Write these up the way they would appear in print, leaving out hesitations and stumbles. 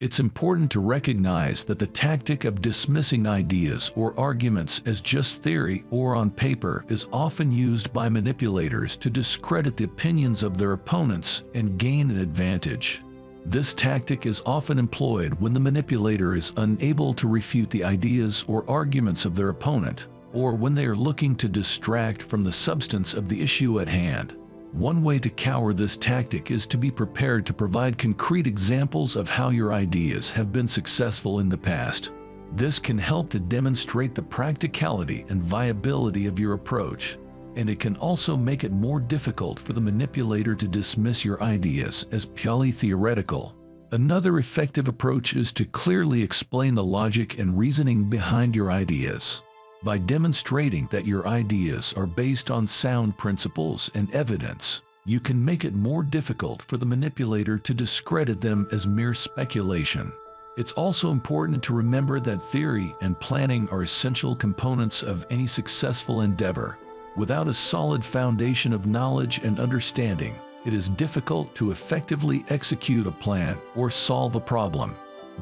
It's important to recognize that the tactic of dismissing ideas or arguments as just theory or on paper is often used by manipulators to discredit the opinions of their opponents and gain an advantage. This tactic is often employed when the manipulator is unable to refute the ideas or arguments of their opponent, or when they are looking to distract from the substance of the issue at hand. One way to counter this tactic is to be prepared to provide concrete examples of how your ideas have been successful in the past. This can help to demonstrate the practicality and viability of your approach, and it can also make it more difficult for the manipulator to dismiss your ideas as purely theoretical. Another effective approach is to clearly explain the logic and reasoning behind your ideas. By demonstrating that your ideas are based on sound principles and evidence, you can make it more difficult for the manipulator to discredit them as mere speculation. It's also important to remember that theory and planning are essential components of any successful endeavor. Without a solid foundation of knowledge and understanding, it is difficult to effectively execute a plan or solve a problem.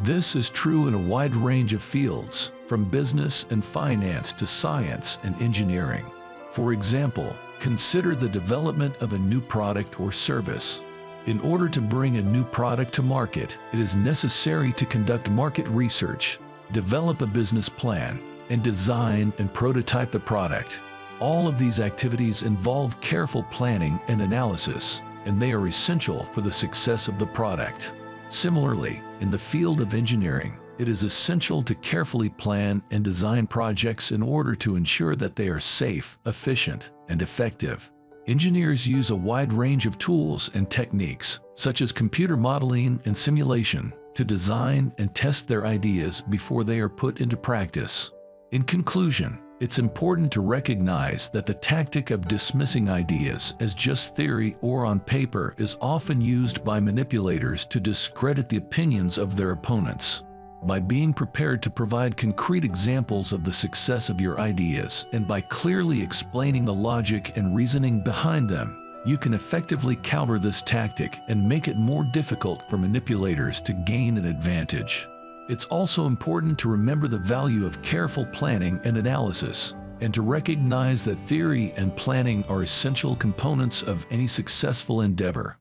This is true in a wide range of fields, from business and finance to science and engineering. For example, consider the development of a new product or service. In order to bring a new product to market, it is necessary to conduct market research, develop a business plan, and design and prototype the product. All of these activities involve careful planning and analysis, and they are essential for the success of the product. Similarly, in the field of engineering, it is essential to carefully plan and design projects in order to ensure that they are safe, efficient, and effective. Engineers use a wide range of tools and techniques, such as computer modeling and simulation, to design and test their ideas before they are put into practice. In conclusion, it's important to recognize that the tactic of dismissing ideas as just theory or on paper is often used by manipulators to discredit the opinions of their opponents. By being prepared to provide concrete examples of the success of your ideas and by clearly explaining the logic and reasoning behind them, you can effectively counter this tactic and make it more difficult for manipulators to gain an advantage. It's also important to remember the value of careful planning and analysis, and to recognize that theory and planning are essential components of any successful endeavor.